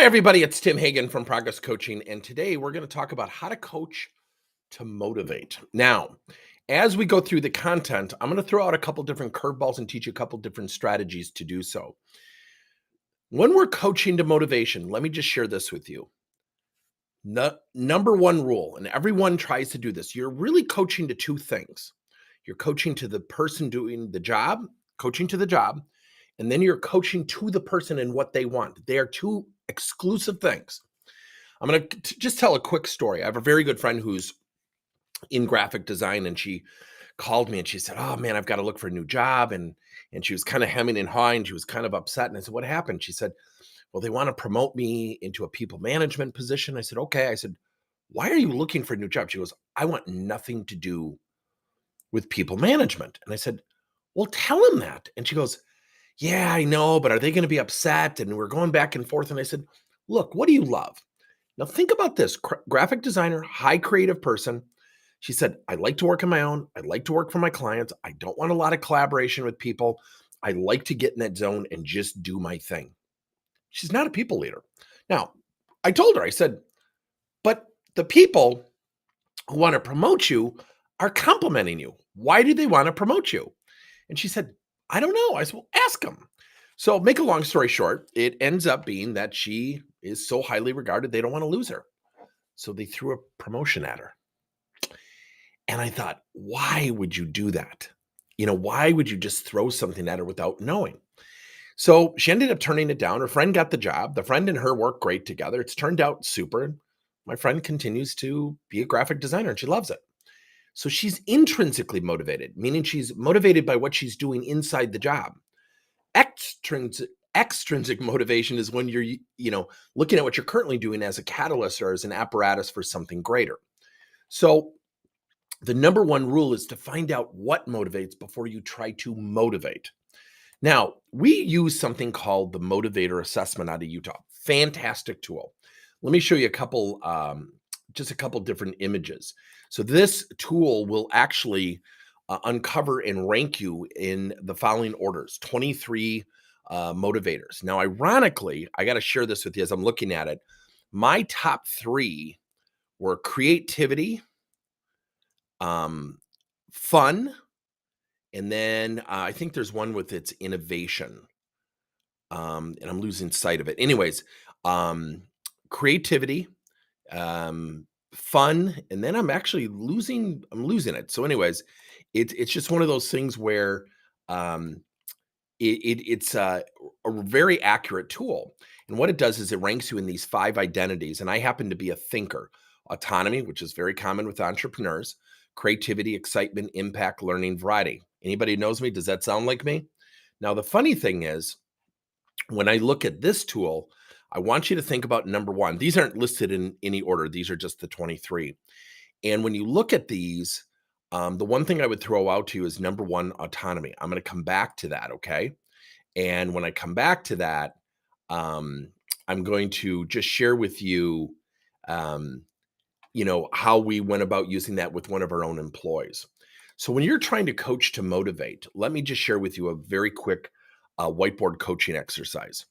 Hi, everybody. It's Tim Hagen from Progress Coaching. And today we're going to talk about how to coach to motivate. Now, as we go through the content, I'm going to throw out a couple different curveballs and teach you a couple different strategies to do so. When we're coaching to motivation, let me just share this with you. Number one rule, and everyone tries to do this, you're really coaching to two things. You're coaching to the person doing the job, coaching to the job, and then you're coaching to the person and what they want. They are two exclusive things. I'm going to just tell a quick story. I have a very good friend who's in graphic design, and she called me and she said, "Oh man, I've got to look for a new job." And she was kind of hemming and hawing. She was kind of upset. And I said, "What happened?" She said, "Well, they want to promote me into a people management position." I said, "Okay." I said, "Why are you looking for a new job?" She goes, "I want nothing to do with people management." And I said, "Well, tell him that." And she goes, "Yeah, I know, but are they going to be upset?" And we're going back and forth. And I said, "Look, what do you love?" Now think about this, graphic designer, high creative person. She said, "I like to work on my own. I like to work for my clients. I don't want a lot of collaboration with people. I like to get in that zone and just do my thing." She's not a people leader. Now, I told her, I said, "But the people who want to promote you are complimenting you. Why do they want to promote you?" And she said, "I don't know." I said, "Well, ask them." So make a long story short, it ends up being that she is so highly regarded, they don't want to lose her. So they threw a promotion at her. And I thought, why would you do that? Why would you just throw something at her without knowing? So she ended up turning it down. Her friend got the job. The friend and her work great together. It's turned out super. My friend continues to be a graphic designer and she loves it. So she's intrinsically motivated, meaning she's motivated by what she's doing inside the job. Extrinsic motivation is when you're looking at what you're currently doing as a catalyst or as an apparatus for something greater. So the number one rule is to find out what motivates before you try to motivate. Now, we use something called the Motivator Assessment out of Utah. Fantastic tool. Let me show you just a couple different images. So this tool will actually uncover and rank you in the following orders: 23 motivators. Now, ironically, I got to share this with you as I'm looking at it. My top three were creativity, fun, and then I think there's one with its innovation. And I'm losing sight of it. Anyways, creativity, fun, and then I'm losing it. So anyways, it's just one of those things where um, it's a very accurate tool. And what it does is it ranks you in these 5 identities. And I happen to be a thinker: autonomy, which is very common with entrepreneurs; creativity, excitement, impact, learning, variety. Anybody who knows me, does that sound like me? Now, the funny thing is, when I look at this tool, I want you to think about number one. These aren't listed in any order. These are just the 23. And when you look at these, the one thing I would throw out to you is number one, autonomy. I'm going to come back to that. Okay. And when I come back to that, I'm going to just share with you, um, how we went about using that with one of our own employees. So when you're trying to coach to motivate, let me just share with you a very quick whiteboard coaching exercise.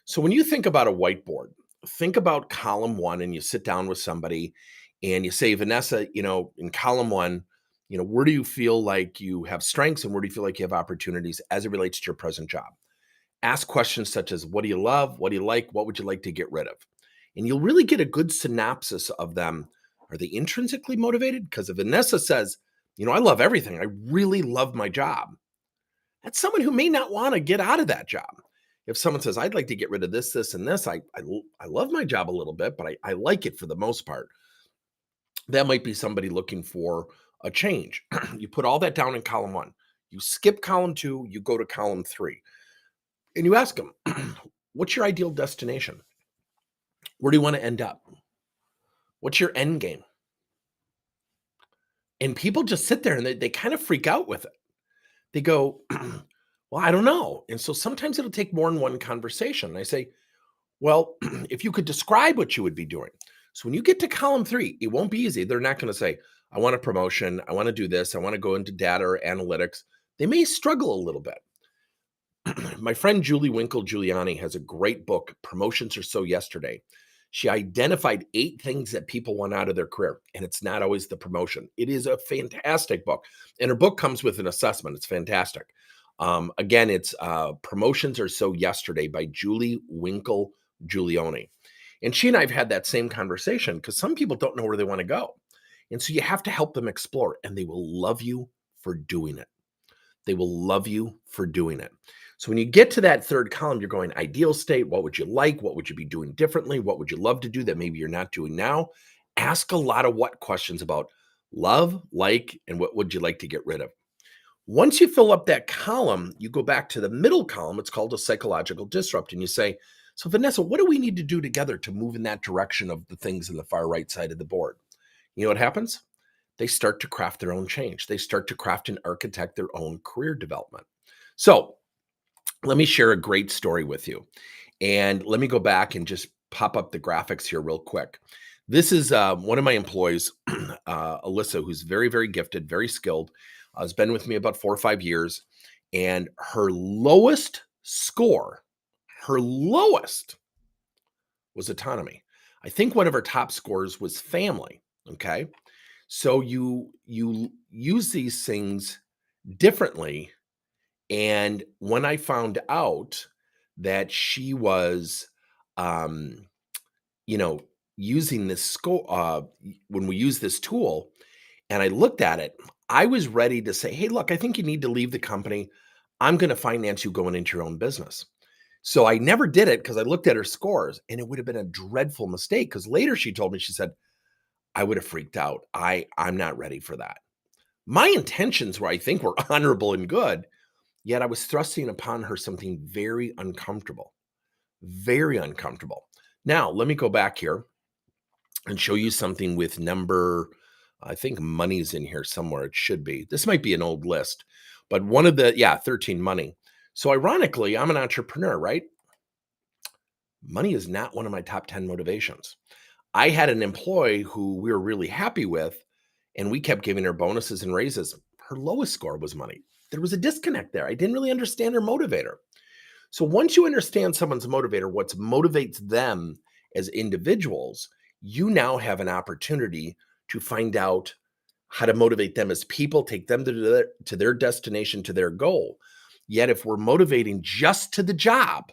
So when you think about a whiteboard, think about column one, and you sit down with somebody and you say, "Vanessa, in column one, where do you feel like you have strengths and where do you feel like you have opportunities as it relates to your present job?" Ask questions such as, what do you love? What do you like? What would you like to get rid of? And you'll really get a good synopsis of them. Are they intrinsically motivated? Because if Vanessa says, "I love everything. I really love my job," that's someone who may not want to get out of that job. If someone says, "I'd like to get rid of this, this, and this. I love my job a little bit, but I like it for the most part," that might be somebody looking for a change. You put all that down in column one. You skip column two, you go to column three, and you ask them, "What's your ideal destination? Where do you want to end up? What's your end game?" And people just sit there and they kind of freak out with it. They go, "Well, I don't know." And so sometimes it'll take more than one conversation. And I say, "Well, if you could describe what you would be doing." So when you get to column three, it won't be easy. They're not going to say, "I want a promotion. I want to do this. I want to go into data or analytics." They may struggle a little bit. My friend Julie Winkle Giuliani has a great book, Promotions Are So Yesterday. She identified 8 things that people want out of their career, and it's not always the promotion. It is a fantastic book, and her book comes with an assessment. It's fantastic. Again, it's Promotions Are So Yesterday by Julie Winkle Giuliani. And she and I have had that same conversation because some people don't know where they want to go. And so you have to help them explore, and they will love you for doing it. They will love you for doing it. So when you get to that third column, you're going ideal state. What would you like? What would you be doing differently? What would you love to do that maybe you're not doing now? Ask a lot of what questions about love, like, and what would you like to get rid of? Once you fill up that column, you go back to the middle column. It's called a psychological disrupt. And you say, so Vanessa, what do we need to do together to move in that direction of the things in the far right side of the board? You know what happens? They start to craft their own change. They start to craft and architect their own career development. So let me share a great story with you. And let me go back and just pop up the graphics here real quick. This is one of my employees, Alyssa, who's very, very gifted, very skilled, has been with me about 4 or 5 years. And her lowest score, her lowest was autonomy. I think one of her top scores was family. Okay. So you use these things differently. And when I found out that she was, um, you know, using this score, when we use this tool, and I looked at it, I was ready to say, "Hey, look, I think you need to leave the company. I'm going to finance you going into your own business." So I never did it because I looked at her scores, and it would have been a dreadful mistake. Because later she told me, she said, "I would have freaked out. I'm not ready for that." My intentions were, I think, were honorable and good, yet I was thrusting upon her something very uncomfortable, very uncomfortable. Now, let me go back here and show you something with number, I think money's in here somewhere. It should be. This might be an old list, but one of the, yeah, 13 money. So ironically, I'm an entrepreneur, right? Money is not one of my top 10 motivations. I had an employee who we were really happy with, and we kept giving her bonuses and raises. Her lowest score was money. There was a disconnect there. I didn't really understand her motivator. So once you understand someone's motivator, what motivates them as individuals, you now have an opportunity to find out how to motivate them as people, take them to their destination, to their goal. Yet if we're motivating just to the job,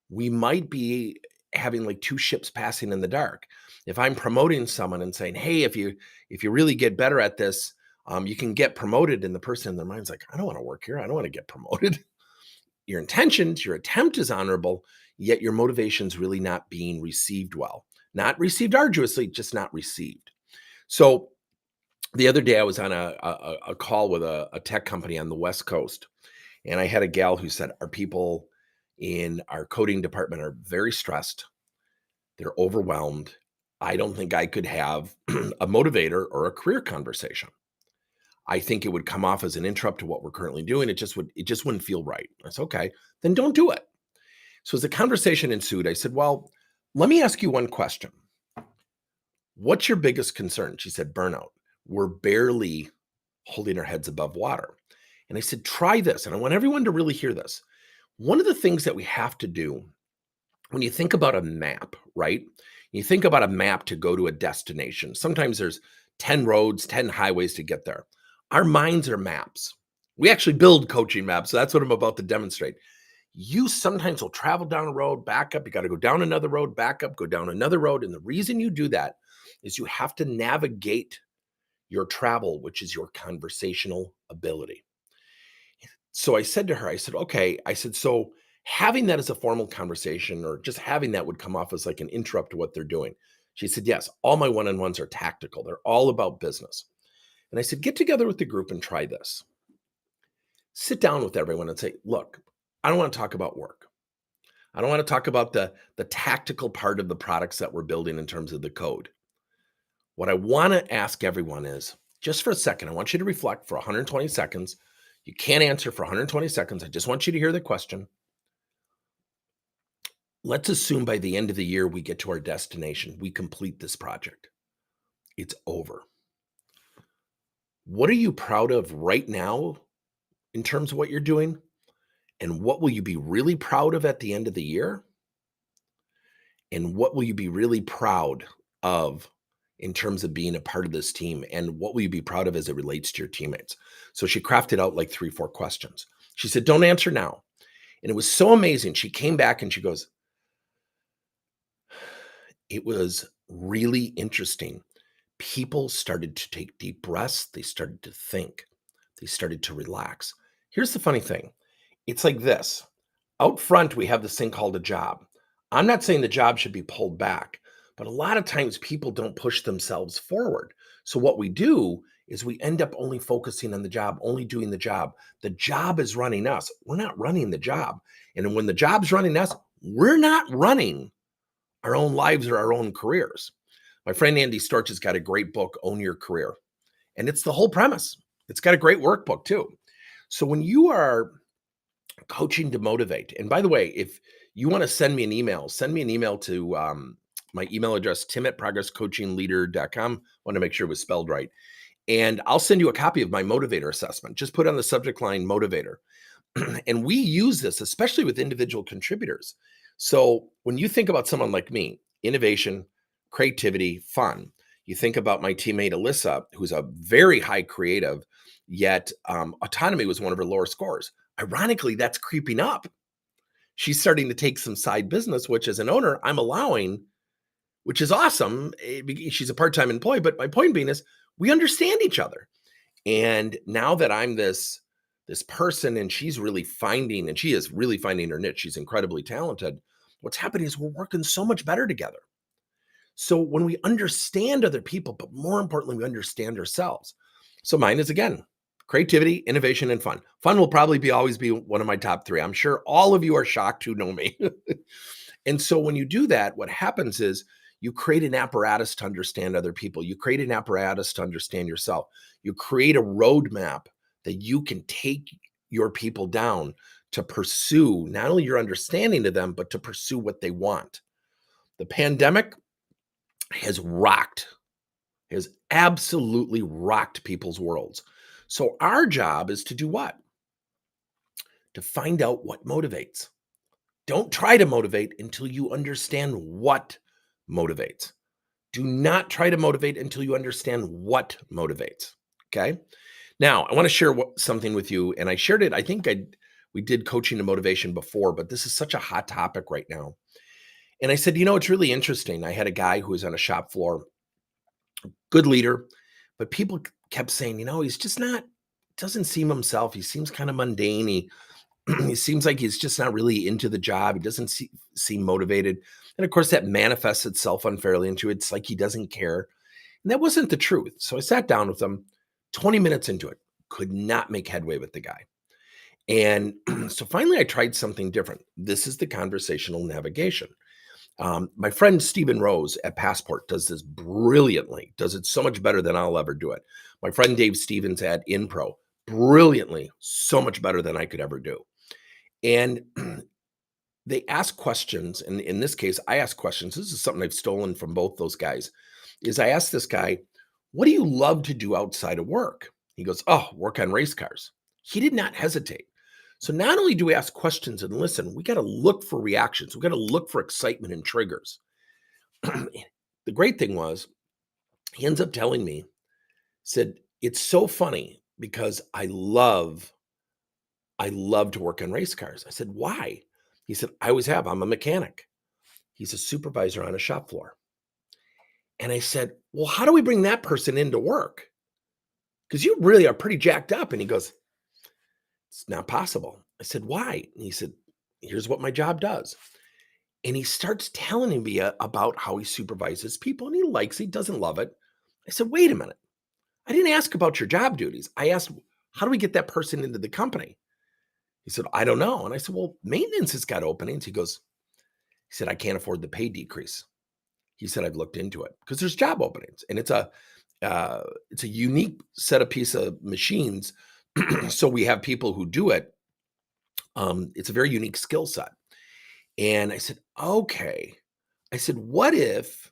we might be having like 2 ships passing in the dark. If I'm promoting someone and saying, "Hey, if you really get better at this, you can get promoted," and the person in their mind's like, "I don't want to work here. I don't want to get promoted." Your intentions, your attempt is honorable, yet your motivation's really not being received well. Not received arduously, just not received. So the other day I was on a call with a tech company on the West Coast, and I had a gal who said, "Our people in our coding department are very stressed. They're overwhelmed. I don't think I could have a motivator or a career conversation. I think it would come off as an interrupt to what we're currently doing. It just wouldn't feel right." I said, "Okay, then don't do it." So as the conversation ensued, I said, "Well, let me ask you one question. What's your biggest concern?" She said, "Burnout. We're barely holding our heads above water." And I said, "Try this." And I want everyone to really hear this. One of the things that we have to do when you think about a map, right? You think about a map to go to a destination. Sometimes there's 10 roads, 10 highways to get there. Our minds are maps. We actually build coaching maps. So that's what I'm about to demonstrate. You sometimes will travel down a road, back up. You got to go down another road, back up, go down another road. And the reason you do that is you have to navigate your travel, which is your conversational ability. So I said to her, I said, "Okay." I said, "So having that as a formal conversation or just having that would come off as like an interrupt to what they're doing." She said, "Yes, all my one-on-ones are tactical. They're all about business." And I said, "Get together with the group and try this. Sit down with everyone and say, 'Look, I don't want to talk about work. I don't want to talk about the tactical part of the products that we're building in terms of the code. What I want to ask everyone is, just for a second, I want you to reflect for 120 seconds. You can't answer for 120 seconds. I just want you to hear the question. Let's assume by the end of the year, we get to our destination. We complete this project. It's over. What are you proud of right now in terms of what you're doing? And what will you be really proud of at the end of the year? And what will you be really proud of in terms of being a part of this team? And what will you be proud of as it relates to your teammates? So she crafted out like 3, 4 questions. She said, don't answer now. And it was so amazing. She came back and she goes, it was really interesting. People started to take deep breaths. They started to think. They started to relax. Here's the funny thing. It's like this. Out front, we have this thing called a job. I'm not saying the job should be pulled back, but a lot of times people don't push themselves forward. So what we do is we end up only focusing on the job, only doing the job. The job is running us. We're not running the job. And when the job's running us, we're not running our own lives or our own careers. My friend Andy Storch has got a great book, Own Your Career. And it's the whole premise. It's got a great workbook too. So when you are coaching to motivate, and by the way, if you want to send me an email to my email address, tim@progresscoachingleader.com. I want to make sure it was spelled right. And I'll send you a copy of my motivator assessment. Just put on the subject line motivator. And we use this, especially with individual contributors. So when you think about someone like me, innovation, creativity, fun, you think about my teammate Alyssa, who's a very high creative, yet autonomy was one of her lower scores. Ironically, that's creeping up. She's starting to take some side business, which as an owner, I'm allowing, which is awesome. She's a part-time employee, but my point being is we understand each other. And now that I'm this person and she is really finding her niche, she's incredibly talented. What's happening is we're working so much better together. So when we understand other people, but more importantly, we understand ourselves. So mine is, again, creativity, innovation, and fun. Fun will probably always be one of my top 3. I'm sure all of you are shocked who know me. And so when you do that, what happens is you create an apparatus to understand other people. You create an apparatus to understand yourself. You create a roadmap that you can take your people down to pursue not only your understanding of them, but to pursue what they want. The pandemic has absolutely rocked people's worlds. So our job is to do what? To find out what motivates. Don't try to motivate until you understand what motivates. Do not try to motivate until you understand what motivates. Okay. Now, I want to share something with you, and I shared it. I think we did coaching to motivation before, but this is such a hot topic right now. And I said, it's really interesting. I had a guy who was on a shop floor, good leader, but people kept saying, he's just not, doesn't seem himself. He seems kind of mundane. He seems like he's just not really into the job. He doesn't seem motivated. And of course, that manifests itself unfairly into it's like he doesn't care. And that wasn't the truth. So I sat down with him 20 minutes into it, could not make headway with the guy. And so finally, I tried something different. This is the conversational navigation. My friend Stephen Rose at Passport does this brilliantly, does it so much better than I'll ever do it. My friend Dave Stevens at InPro, brilliantly, so much better than I could ever do. And they ask questions. And in this case, I ask questions. This is something I've stolen from both those guys. Is I asked this guy, what do you love to do outside of work? He goes, work on race cars. He did not hesitate. So not only do we ask questions and listen, we got to look for reactions. We got to look for excitement and triggers. The great thing was, he ends up telling me, said, it's so funny because I love to work on race cars. I said, why? He said, I always have. I'm a mechanic. He's a supervisor on a shop floor. And I said, well, how do we bring that person into work? Because you really are pretty jacked up. And he goes, it's not possible. I said, why? And he said, here's what my job does. And he starts telling me about how he supervises people, and he doesn't love it. I said, wait a minute. I didn't ask about your job duties. I asked, how do we get that person into the company? He said, I don't know. And I said, well, maintenance has got openings. He said, I can't afford the pay decrease. He said, I've looked into it because there's job openings, and it's a unique set of piece of machines. So we have people who do it. It's a very unique skill set. And I said, okay. I said, what if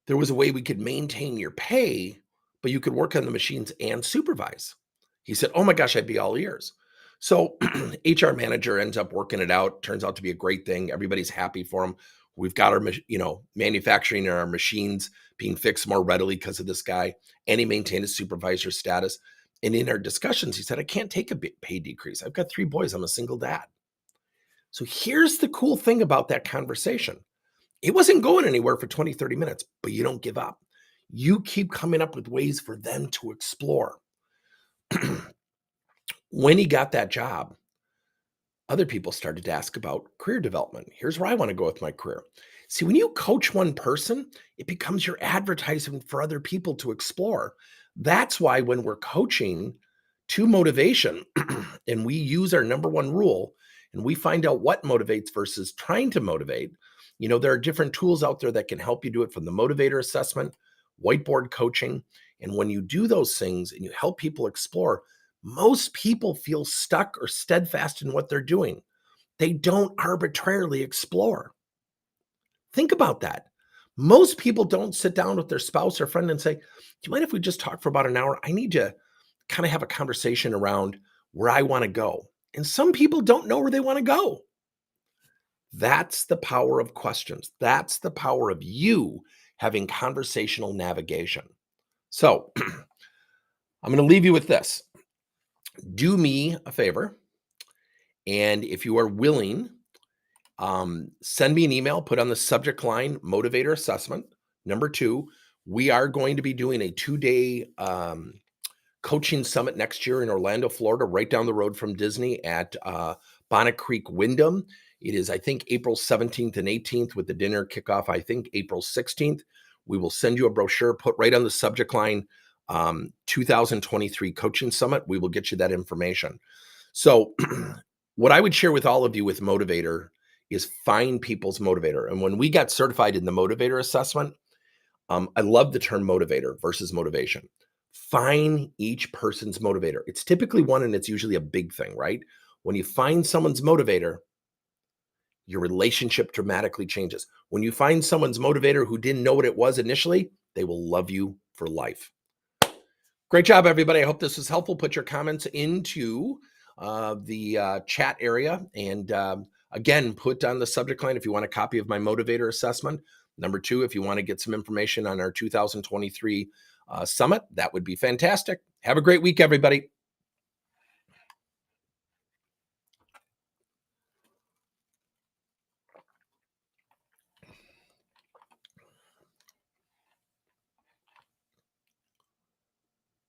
there was a way we could maintain your pay, but you could work on the machines and supervise? He said, oh my gosh, I'd be all ears. So HR manager ends up working it out. Turns out to be a great thing. Everybody's happy for him. We've got our, manufacturing and our machines being fixed more readily because of this guy. And he maintained his supervisor status. And in our discussions, he said, I can't take a pay decrease. I've got 3 boys. I'm a single dad. So here's the cool thing about that conversation. It wasn't going anywhere for 20, 30 minutes, but you don't give up. You keep coming up with ways for them to explore. When he got that job, other people started to ask about career development. Here's where I want to go with my career. See, when you coach one person, it becomes your advertisement for other people to explore. That's why when we're coaching to motivation and we use our number one rule and we find out what motivates versus trying to motivate, there are different tools out there that can help you do it, from the motivator assessment, whiteboard coaching. And when you do those things and you help people explore, most people feel stuck or steadfast in what they're doing. They don't arbitrarily explore. Think about that. Most people don't sit down with their spouse or friend and say, do you mind if we just talk for about an hour? I need to kind of have a conversation around where I want to go. And some people don't know where they want to go. That's the power of questions. That's the power of you having conversational navigation. So I'm going to leave you with this. Do me a favor. And if you are willing, send me an email, put on the subject line, motivator assessment. Number 2, we are going to be doing a 2-day coaching summit next year in Orlando, Florida, right down the road from Disney at Bonnet Creek Wyndham. It is, I think, April 17th and 18th with the dinner kickoff, I think, April 16th. We will send you a brochure, put right on the subject line, 2023 Coaching Summit. We will get you that information. So what I would share with all of you with Motivator is find people's motivator. And when we got certified in the motivator assessment, I love the term motivator versus motivation. Find each person's motivator. It's typically one, and it's usually a big thing, right? When you find someone's motivator, your relationship dramatically changes. When you find someone's motivator who didn't know what it was initially, they will love you for life. Great job, everybody. I hope this was helpful. Put your comments into the chat area. And again, put on the subject line if you want a copy of my motivator assessment. Number 2, if you want to get some information on our 2023 summit, that would be fantastic. Have a great week, everybody.